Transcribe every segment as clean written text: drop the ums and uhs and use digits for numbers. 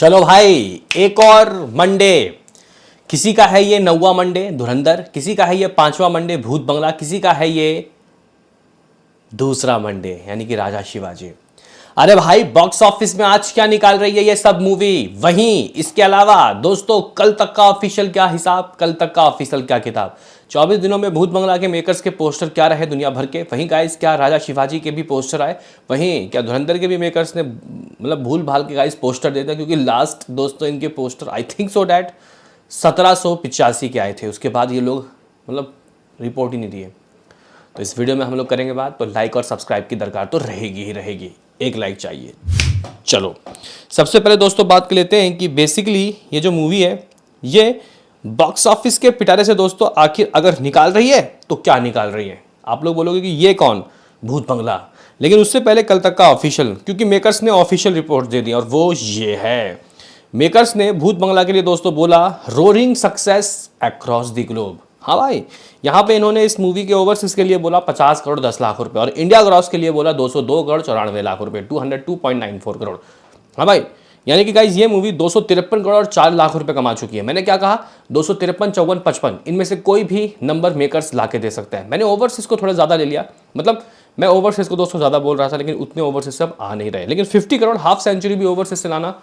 चलो भाई, एक और मंडे। किसी का है ये 9वां मंडे धुरंधर, किसी का है ये 5वां मंडे भूत बंगला, किसी का है ये दूसरा मंडे यानी कि राजा शिवाजी। अरे भाई, बॉक्स ऑफिस में आज क्या निकाल रही है ये सब मूवी। वहीं इसके अलावा दोस्तों, कल तक का ऑफिशियल क्या हिसाब, कल तक का ऑफिशियल क्या किताब। 24 दिनों में भूत बंगला के मेकर्स के पोस्टर क्या रहे दुनिया भर के। वहीं गाइस क्या राजा शिवाजी के भी पोस्टर आए। वहीं क्या धुरंधर के भी मेकर्स ने मतलब भूल भाल के गाइस पोस्टर देते हैं, क्योंकि लास्ट दोस्तों इनके poster I think so that 1785 के आए थे। उसके बाद ये लोग मतलब रिपोर्ट ही नहीं दिए। तो इस वीडियो में हम लोग करेंगे बात, तो लाइक और सब्सक्राइब की दरकार तो रहेगी ही रहेगी। एक लाइक चाहिए। चलो, सबसे पहले दोस्तों बात कर लेते हैं कि बेसिकली ये जो मूवी है ये बॉक्स ऑफिस के पिटारे से दोस्तों आखिर अगर निकाल रही है तो क्या निकाल रही है। आप लोग बोलोगे कि ये कौन, भूत बंगला। लेकिन उससे पहले कल तक का ऑफिशियल, क्योंकि मेकर्स ने ऑफिशियल रिपोर्ट दे दी और वो ये है। मेकर्स ने भूत बंगला के लिए दोस्तों बोला roaring success across the globe. हाँ भाई, यहाँ पे इन्होंने इस मूवी के ओवरसीज के लिए बोला 50 करोड़ 10 लाख रुपए और इंडिया ग्रॉस के लिए बोला 202 करोड़ 94 लाख रुपए, 202.94 करोड़। हाँ भाई, यानी कि गाइज ये मूवी 253 करोड़ 4 लाख रुपए कमा चुकी है। मैंने क्या कहा, 253, 54, 55 इनमें से कोई भी नंबर मेकर्स ला के दे सकते हैं। मैंने ओवरसीज को थोड़ा ज़्यादा ले लिया, मतलब मैं ओवरसीज को दोस्तों ज़्यादा बोल रहा था, लेकिन उतने ओवरसीज सब आ नहीं रहे। लेकिन 50 करोड़ हाफ सेंचुरी भी ओवरसीज से लाना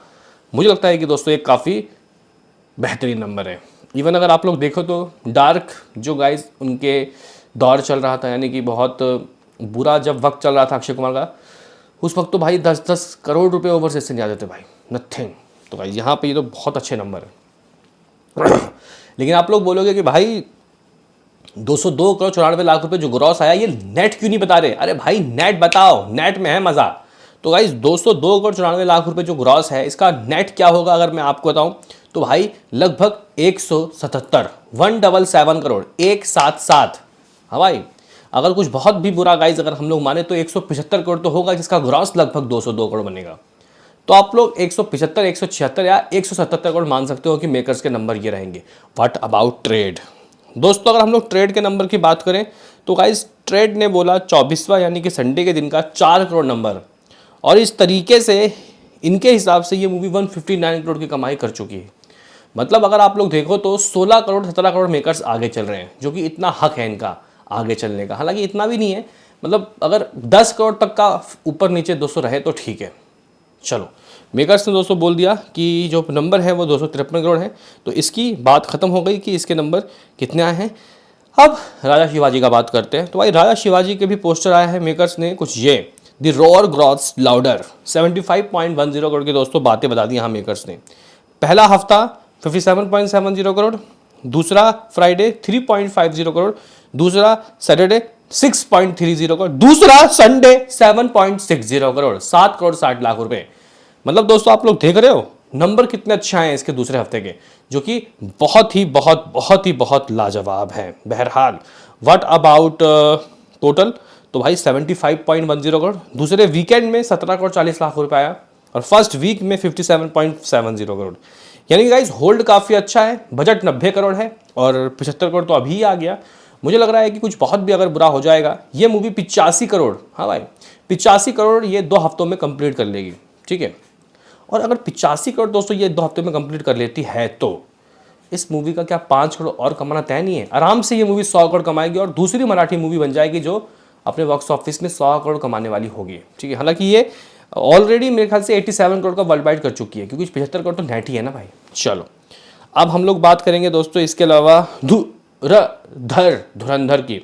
मुझे लगता है कि दोस्तों एक काफ़ी बेहतरीन नंबर है। इवन अगर आप लोग देखो तो डार्क जो गाइज उनके दौर चल रहा था, यानी कि बहुत बुरा जब वक्त चल रहा था अक्षय कुमार का, उस वक्त तो भाई 10-10 करोड़ रुपए ओवरसीज से नहीं आते थे भाई, नथिंग। तो भाई यहाँ पे ये तो बहुत अच्छे नंबर है। लेकिन आप लोग बोलोगे कि भाई 202 करोड़ 94 लाख रुपए जो ग्रॉस आया, ये नेट क्यों नहीं बता रहे। अरे भाई नेट बताओ, नेट में है मजा। तो गाइज 202 करोड़ 94 लाख रुपए जो ग्रॉस है, इसका नेट क्या होगा अगर मैं आपको बताऊं तो भाई लगभग 177 करोड़ 177। हाँ भाई, अगर कुछ बहुत भी बुरा गाइज अगर हम लोग माने तो 175 करोड़ तो होगा, जिसका ग्रॉस लगभग 202 करोड़ बनेगा। तो आप लोग 175, 176 या 177 करोड़ मान सकते हो कि मेकर्स के नंबर ये रहेंगे। व्हाट अबाउट ट्रेड दोस्तों, अगर हम लोग ट्रेड के नंबर की बात करें तो गाइज ट्रेड ने बोला 24वां यानी कि संडे के दिन का 4 करोड़ नंबर, और इस तरीके से इनके हिसाब से ये मूवी 159 करोड़ की कमाई कर चुकी है। मतलब अगर आप लोग देखो तो 16 करोड़ 17 करोड़ मेकर्स आगे चल रहे हैं, जो कि इतना हक है इनका आगे चलने का। हालांकि इतना भी नहीं है, मतलब अगर 10 करोड़ तक का ऊपर नीचे दोस्तों रहे तो ठीक है। चलो, मेकर्स ने दोस्तों बोल दिया कि जो नंबर है वो 253 करोड़ है, तो इसकी बात खत्म हो गई कि इसके नंबर कितने आए हैं। अब राजा शिवाजी का बात करते हैं। तो भाई राजा शिवाजी के भी पोस्टर आया है, मेकर्स ने कुछ ये the row or gross louder 75.10 crore की दोस्तों बातें बता दी यहाँ मेकर्स ने। पहला हफ्ता 57.70 करोड़, दूसरा फ्राइडे 3.50 करोड़, दूसरा सैटरडे 6.30 करोड़, दूसरा संडे 7.60 करोड़, 7 करोड़ 60 लाख रुपए। मतलब दोस्तों आप लोग देख रहे हो नंबर कितने अच्छे आए हैं इसके दूसरे हफ्ते के, जो कि बहुत लाजवाब है। बहरहाल व्हाट अबाउट टोटल, तो भाई 75.10 करोड़, दूसरे वीकेंड में 17 करोड़ 40 लाख रुपए आया, और फर्स्ट वीक में 57.70 करोड़। यानी कि गाइज होल्ड काफ़ी अच्छा है। बजट 90 करोड़ है और 75 करोड़ तो अभी ही आ गया। मुझे लग रहा है कि कुछ बहुत भी अगर बुरा हो जाएगा, ये मूवी 85 करोड़, हाँ भाई 85 करोड़ ये 2 हफ्तों में कंप्लीट कर लेगी, ठीक है। और अगर 85 करोड़ दोस्तों ये 2 हफ्ते में कंप्लीट कर लेती है तो इस मूवी का क्या 5 करोड़ और कमाना तय नहीं है। आराम से ये मूवी 100 करोड़ कमाएगी और दूसरी मराठी मूवी बन जाएगी जो अपने बॉक्स ऑफिस में 100 करोड़ कमाने वाली होगी, ठीक है। हालांकि ये ऑलरेडी मेरे ख्याल से 87 करोड़ का वर्ल्ड वाइड कर चुकी है, क्योंकि 75 करोड़ तो नेट ही है ना भाई। चलो, अब हम लोग बात करेंगे दोस्तों इसके अलावा धुरंधर की।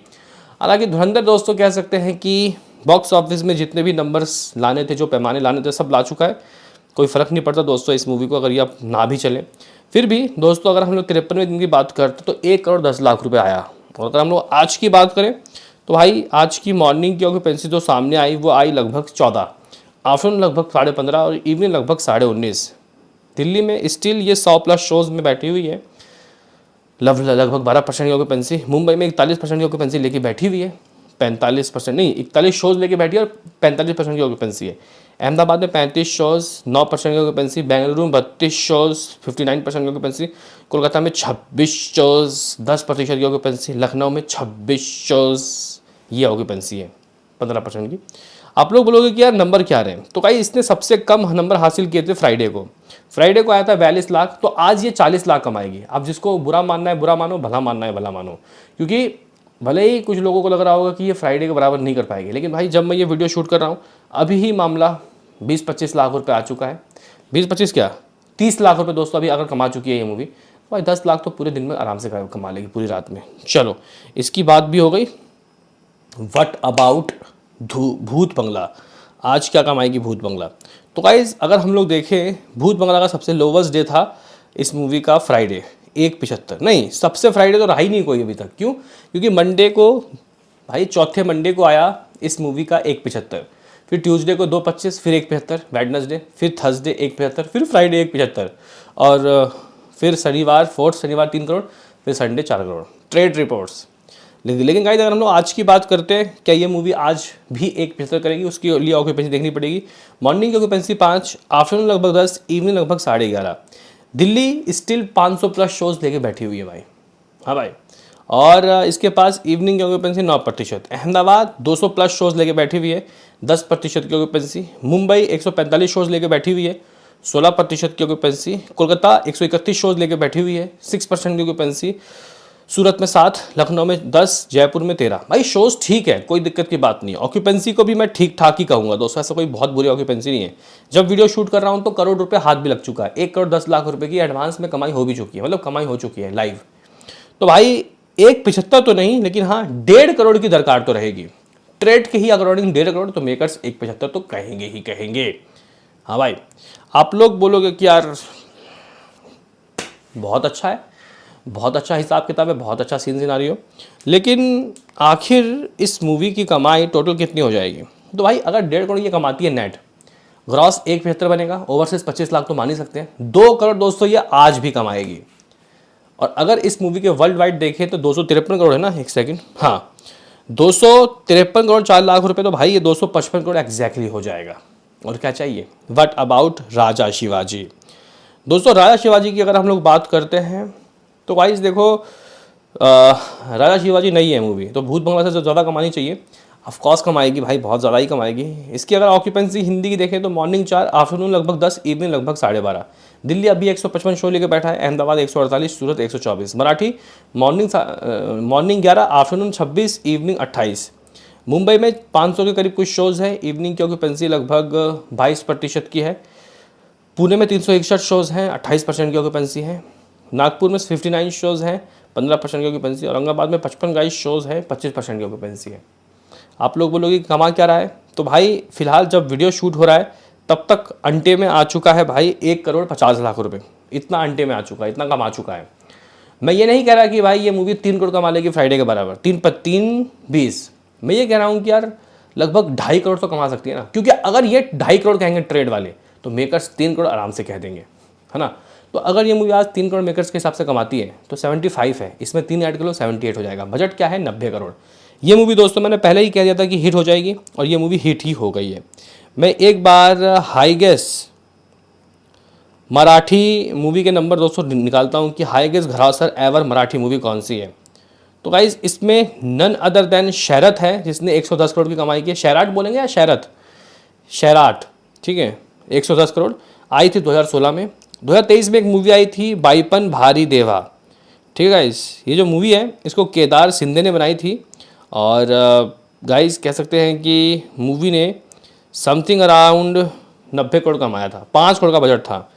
हालांकि धुरंधर दोस्तों कह सकते हैं कि बॉक्स ऑफिस में जितने भी नंबर्स लाने थे, जो पैमाने लाने थे, सब ला चुका है। कोई फ़र्क नहीं पड़ता दोस्तों इस मूवी को अगर ये अब ना भी चले। फिर भी दोस्तों अगर हम लोग 53वें दिन की बात करते तो 1 करोड़ 10 लाख रुपए आया। और अगर हम लोग आज की बात करें तो भाई आज की मॉर्निंग की ऑक्यूपेंसी जो सामने आई वो आई लगभग 14, आफ्टरनून लगभग 15.5 और इवनिंग लगभग 19.5। दिल्ली में स्टिल ये 100+ शोज़ में बैठी हुई है, लगभग 12% की ऑक्यूपेंसी। मुंबई में 41% की ऑक्यूपेंसी लेके बैठी हुई है, 45% नहीं 41 शोज़ लेके बैठी है और 45% की ऑक्यूपेंसी है। अहमदाबाद में 35 शोज़ 9% की ऑक्यूपेंसी, बेंगलुरु में 32 शोज़ 59% की ऑक्यूपेंसी, कोलकाता में 26 शोज़ 10% की ऑक्यूपेंसी, लखनऊ में 26 शोज़ ये ऑक्यूपेंसी है 15% की। आप लोग बोलोगे कि यार नंबर क्या रहे, तो भाई इसने सबसे कम नंबर हासिल किए थे फ्राइडे को। फ्राइडे को आया था 42 लाख, तो आज ये 40 लाख कमाएगी। अब जिसको बुरा मानना है बुरा मानो, भला मानना है भला मानो, क्योंकि भले ही कुछ लोगों को लग रहा होगा कि ये फ्राइडे के बराबर नहीं कर पाएगी, लेकिन भाई जब मैं ये वीडियो शूट कर रहा हूँ अभी ही मामला 20-25 लाख रुपये आ चुका है। 20-25 क्या 30 लाख रुपये दोस्तों अभी अगर कमा चुकी है ये मूवी, तो भाई 10 लाख तो पूरे दिन में आराम से कमा लेगी, पूरी रात में। चलो इसकी बात भी हो गई। व्हाट अबाउट भूत बंगला, आज क्या कमाएगी भूत बंगला? तो गाइज अगर हम लोग देखें, भूत बंगला का सबसे लोवेस्ट डे था इस मूवी का फ्राइडे, 1.75। नहीं, सबसे फ्राइडे तो रहा ही नहीं कोई अभी तक। क्यों? क्योंकि मंडे को भाई, चौथे मंडे को आया इस मूवी का 1.75, फिर ट्यूसडे को 2.25, फिर 1.75, वेडनेसडे, फिर थर्सडे 1.75, फिर फ्राइडे 1.75, और फिर शनिवार, फोर्थ शनिवार 3 करोड़, फिर संडे 4 करोड़। Trade reports. लेकिन गाइस अगर हम लोग आज की बात करते हैं, क्या ये मूवी आज भी 1.75 करेगी? उसके लिए ऑक्यूपेंसी देखनी पड़ेगी। मॉर्निंग की ऑक्यूपेंसी 5, आफ्टरनून लगभग 10, इवनिंग लगभग 11:30। दिल्ली स्टिल 500 प्लस शोज लेके बैठी हुई है भाई। हाँ भाई, और इसके पास इवनिंग की ऑक्यूपेंसी 9%। अहमदाबाद 200 प्लस शोज लेके बैठी हुई है, 10% की ऑक्यूपेंसी। मुंबई 145 शोज लेके बैठी हुई है, 16% की ऑक्यूपेंसी। कोलकाता 131 शोज लेके बैठी हुई है, 6% की ऑक्यूपेंसी। सूरत में 7, लखनऊ में 10, जयपुर में 13। भाई शोज ठीक है, कोई दिक्कत की बात नहीं है। ऑक्यूपेंसी को भी मैं ठीक ठाक ही कहूँगा दोस्तों, ऐसा कोई बहुत बुरी ऑक्यूपेंसी नहीं है। जब वीडियो शूट कर रहा हूँ तो करोड़ रुपये हाथ भी लग चुका है, 1 करोड़ 10 लाख रुपए की एडवांस में कमाई हो भी चुकी है, मतलब कमाई हो चुकी है लाइव। तो भाई 1.75 तो नहीं, लेकिन हाँ 1.5 करोड़ की दरकार तो रहेगी। ट्रेड के ही अकॉर्डिंग 1.5 करोड़, तो मेकर्स 1.75 तो कहेंगे ही कहेंगे। हाँ भाई, आप लोग बोलोगे कि यार बहुत अच्छा है, बहुत अच्छा हिसाब किताब है, बहुत अच्छा सीन सिनारियो, लेकिन आखिर इस मूवी की कमाई टोटल कितनी हो जाएगी? तो भाई अगर 1.5 करोड़ ये कमाती है नेट, ग्रॉस 1.75 बनेगा, ओवरसीज 25 लाख तो मान ही सकते हैं। 2 करोड़ दोस्तों ये आज भी कमाएगी। और अगर इस मूवी के वर्ल्ड वाइड देखें तो 253 करोड़ है ना, एक सेकंड, हाँ 253 करोड़ 4 लाख रुपए, तो भाई ये 255 करोड़ एग्जैक्टली हो जाएगा। और क्या चाहिए? व्हाट अबाउट राजा शिवाजी? दोस्तों राजा शिवाजी की अगर हम लोग बात करते हैं तो गाइस देखो, राजा शिवाजी नहीं है मूवी, तो भूत बंगला से जो ज़्यादा कमानी चाहिए ऑफकोर्स कमाएगी भाई, बहुत ज़्यादा ही कमाएगी। इसकी अगर ऑक्यूपेंसी हिंदी की देखें तो मॉर्निंग 4, आफ्टरनून लगभग 10, इवनिंग लगभग 12:30। दिल्ली अभी 155 शो लेकर बैठा है, अहमदाबाद 148, सूरत 124। Marathi morning 11, afternoon 26, evening 28। Mumbai में 500 के करीब कुछ शोज़ हैं, इवनिंग की ऑक्यूपेंसी लगभग 22% की है। पुणे में 361 शोज़ हैं, 28% की ऑक्यूपेंसी है। नागपुर में 59 शोज़ हैं, 15% की ऑक्यूपेंसी। औरंगाबाद में 55 शोज़ हैं, 25% की ऑक्यूपेंसी है। आप लोग बोलोगे कमा क्या रहा है? तो भाई फिलहाल जब वीडियो शूट हो रहा है तब तक अंटे में आ चुका है भाई 1 करोड़ 50 लाख रुपए। इतना अंटे में आ चुका है, इतना कमा चुका है। मैं ये नहीं कह रहा कि भाई ये मूवी 3 करोड़ कमा लेगी फ्राइडे के बराबर, 3-20। मैं ये कह रहा हूँ कि यार लगभग 2.5 करोड़ तो कमा सकती है ना, क्योंकि अगर ये 2.5 करोड़ कहेंगे ट्रेड वाले तो मेकर्स 3 करोड़ आराम से कह देंगे, है ना। तो अगर ये मूवी आज 3 करोड़ मेकर्स के हिसाब से कमाती है तो 75 है, इसमें 3 ऐड कर लो 78 हो जाएगा। बजट क्या है? 90 करोड़। ये मूवी दोस्तों मैंने पहले ही कह दिया था कि हिट हो जाएगी, और ये मूवी हिट ही हो गई है। मैं एक बार हाई गेस मराठी मूवी के नंबर दोस्तों निकालता हूँ कि हाई गेस घरासर एवर मराठी मूवी कौन सी है। तो गाइज इसमें नन अदर देन शहरत है, जिसने 110 करोड़ की कमाई की। शहराट बोलेंगे या शहरत? शहराट, ठीक है। 110 करोड़ आई थी 2016 में। 2023 में एक मूवी आई थी बाईपन भारी देवा, ठीक है गाइज। ये जो मूवी है इसको केदार सिंधे ने बनाई थी, और गाइज कह सकते हैं कि मूवी ने समथिंग अराउंड 90 करोड़ कमाया था, 5 करोड़ का बजट था।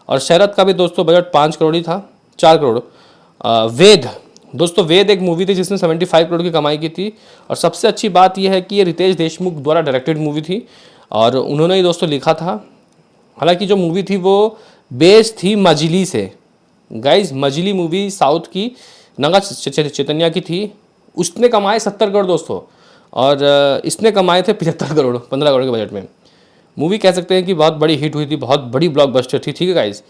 और शहरत का भी दोस्तों बजट 5 करोड़ ही था, 4 करोड़। वेद दोस्तों, वेद एक मूवी थी जिसने 75 करोड़ की कमाई की थी। और सबसे अच्छी बात यह है कि ये रितेश देशमुख द्वारा डायरेक्टेड मूवी थी, और उन्होंने ही दोस्तों लिखा था। हालांकि जो मूवी थी वो बेस्ड थी मजली से। गाइज मजली मूवी साउथ की नागा चैतन्या की थी, उसने कमाए 70 करोड़ दोस्तों, और इसने कमाए थे 75 करोड़ 15 करोड़ के बजट में। मूवी कह सकते हैं कि बहुत बड़ी हिट हुई थी, बहुत बड़ी ब्लॉकबस्टर थी, ठीक है गाइज।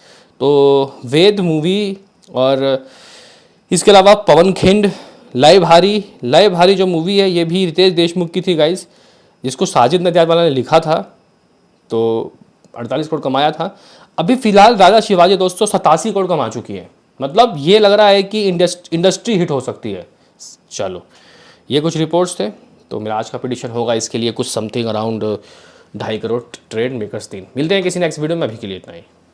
तो वेद मूवी, और इसके अलावा पवन खिंड, लय भारी जो मूवी है ये भी रितेश देशमुख की थी गाइज, जिसको साजिद नडियादवाला ने लिखा था। तो 48 करोड़ कमाया था। अभी फिलहाल राजा शिवाजी दोस्तों 87 करोड़ कमा चुकी है, मतलब ये लग रहा है कि इंडस्ट्री हिट हो सकती है। चलो ये कुछ रिपोर्ट्स थे। तो मेरा आज का प्रेडिक्शन होगा इसके लिए कुछ something around 2.5 crore trade, makers 3। मिलते हैं किसी नेक्स्ट वीडियो में, अभी के लिए इतना ही।